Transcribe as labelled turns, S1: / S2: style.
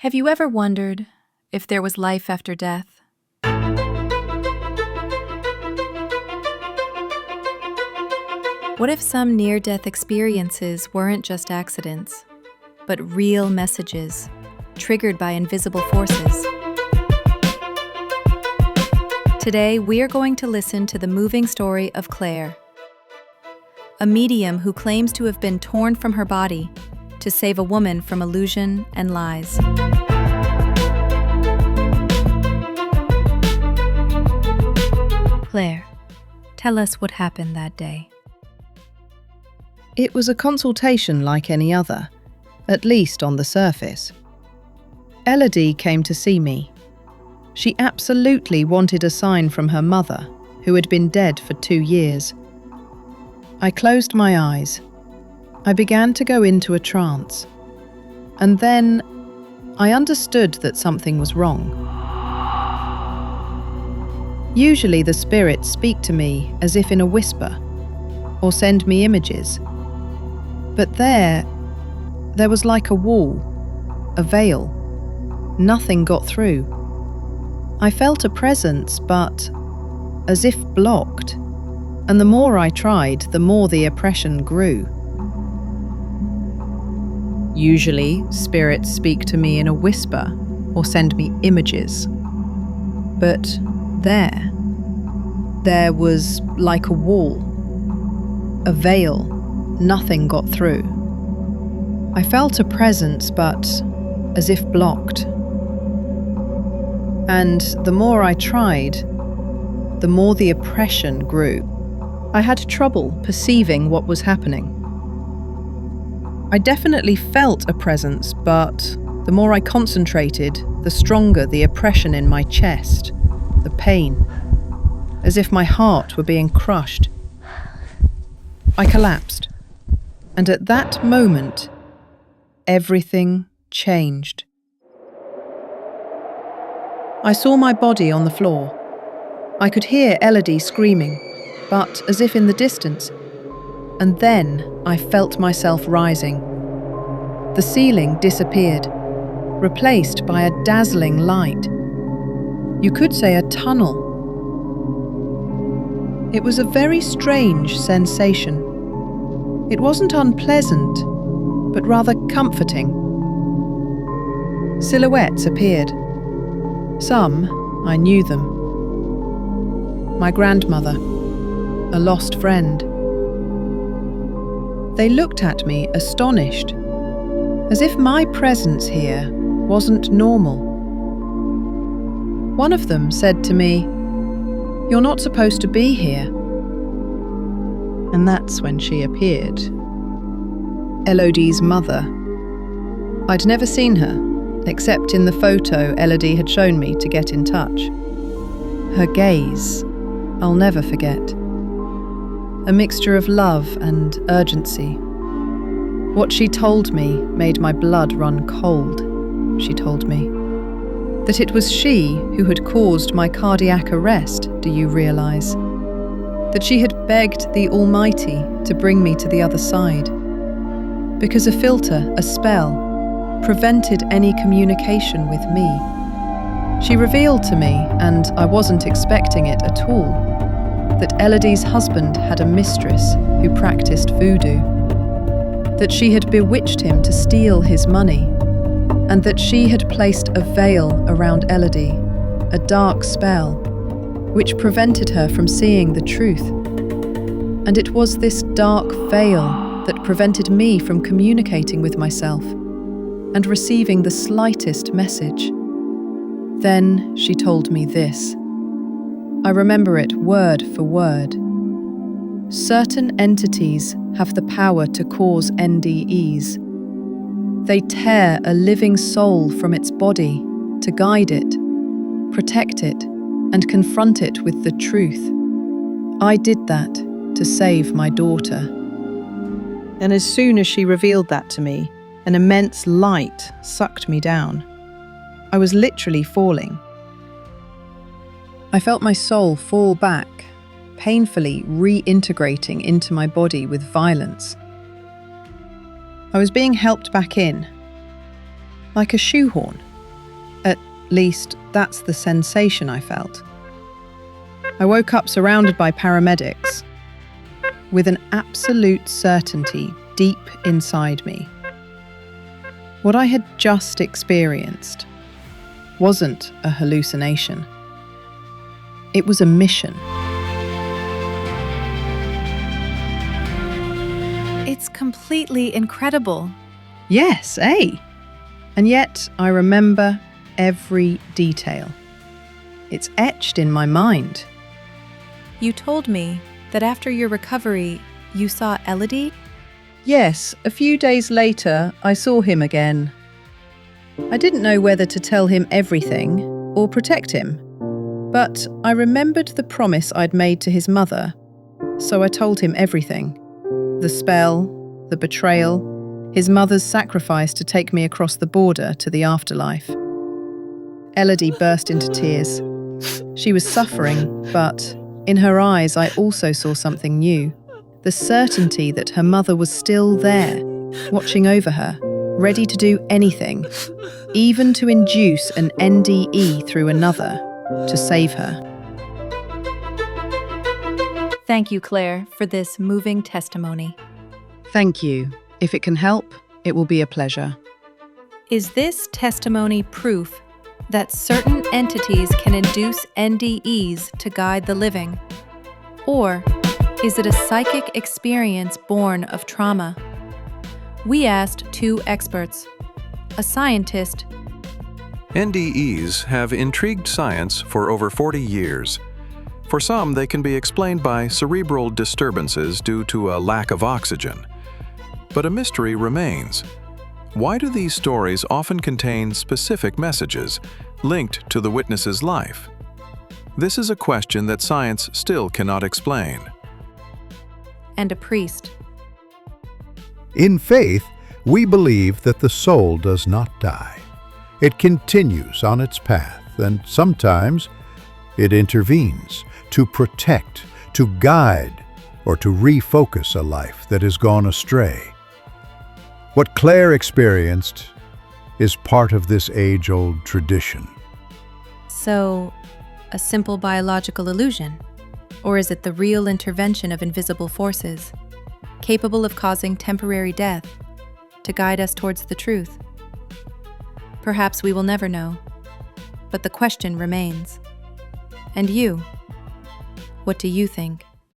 S1: Have you ever wondered if there was life after death? What if some near-death experiences weren't just accidents, but real messages triggered by invisible forces? Today, we are going to listen to the moving story of Claire, a medium who claims to have been torn from her body to save a woman from illusion and lies. Claire, tell us what happened that day.
S2: It was a consultation like any other, at least on the surface. Elodie came to see me. She absolutely wanted a sign from her mother, who had been dead for 2 years. I closed my eyes. I began to go into a trance. And then I understood that something was wrong. Usually the spirits speak to me as if in a whisper, or send me images. But there was like a wall, a veil. Nothing got through. I felt a presence, but as if blocked. And the more I tried, the more the oppression grew. Usually, spirits speak to me in a whisper or send me images. But there was like a wall, a veil. Nothing got through. I felt a presence, but as if blocked. And the more I tried, the more the oppression grew. I had trouble perceiving what was happening. I definitely felt a presence, but the more I concentrated, the stronger the oppression in my chest, the pain, as if my heart were being crushed. I collapsed. And at that moment, everything changed. I saw my body on the floor. I could hear Elodie screaming, but as if in the distance. And then I felt myself rising. The ceiling disappeared, replaced by a dazzling light. You could say a tunnel. It was a very strange sensation. It wasn't unpleasant, but rather comforting. Silhouettes appeared. Some, I knew them. My grandmother, a lost friend. They looked at me astonished, as if my presence here wasn't normal. One of them said to me, "You're not supposed to be here." And that's when she appeared. Elodie's mother. I'd never seen her, except in the photo Elodie had shown me to get in touch. Her gaze, I'll never forget. A mixture of love and urgency. What she told me made my blood run cold, she told me. That it was she who had caused my cardiac arrest, do you realise? That she had begged the Almighty to bring me to the other side. Because a filter, a spell, prevented any communication with me. She revealed to me, and I wasn't expecting it at all, that Elodie's husband had a mistress who practiced voodoo. That she had bewitched him to steal his money, and that she had placed a veil around Elodie, a dark spell, which prevented her from seeing the truth. And it was this dark veil that prevented me from communicating with myself and receiving the slightest message. Then she told me this. I remember it word for word. Certain entities have the power to cause NDEs. They tear a living soul from its body to guide it, protect it, and confront it with the truth. I did that to save my daughter. And as soon as she revealed that to me, an immense light sucked me down. I was literally falling. I felt my soul fall back, painfully reintegrating into my body with violence. I was being helped back in, like a shoehorn, At least, that's the sensation I felt. I woke up surrounded by paramedics, with an absolute certainty deep inside me. What I had just experienced wasn't a hallucination. It was a mission.
S1: It's completely incredible.
S2: Yes, eh? And yet I remember every detail. It's etched in my mind.
S1: You told me that after your recovery, you saw Elodie?
S2: Yes, a few days later, I saw him again. I didn't know whether to tell him everything or protect him, but I remembered the promise I'd made to his mother, so I told him everything. The spell, the betrayal, his mother's sacrifice to take me across the border to the afterlife. Elodie burst into tears. She was suffering, but in her eyes I also saw something new. The certainty that her mother was still there, watching over her, ready to do anything, even to induce an NDE through another, to save her.
S1: Thank you, Claire, for this moving testimony.
S2: Thank you. If it can help, it will be a pleasure.
S1: Is this testimony proof that certain entities can induce NDEs to guide the living? Or is it a psychic experience born of trauma? We asked two experts, a scientist.
S3: NDEs have intrigued science for over 40 years. For some, they can be explained by cerebral disturbances due to a lack of oxygen. But a mystery remains. Why do these stories often contain specific messages linked to the witness's life? This is a question that science still cannot explain.
S1: And a priest.
S4: In faith, we believe that the soul does not die. It continues on its path, and sometimes it intervenes to protect, to guide, or to refocus a life that has gone astray. What Claire experienced is part of this age-old tradition.
S1: So, a simple biological illusion? Or is it the real intervention of invisible forces, capable of causing temporary death, to guide us towards the truth? Perhaps we will never know, but the question remains. And you? What do you think?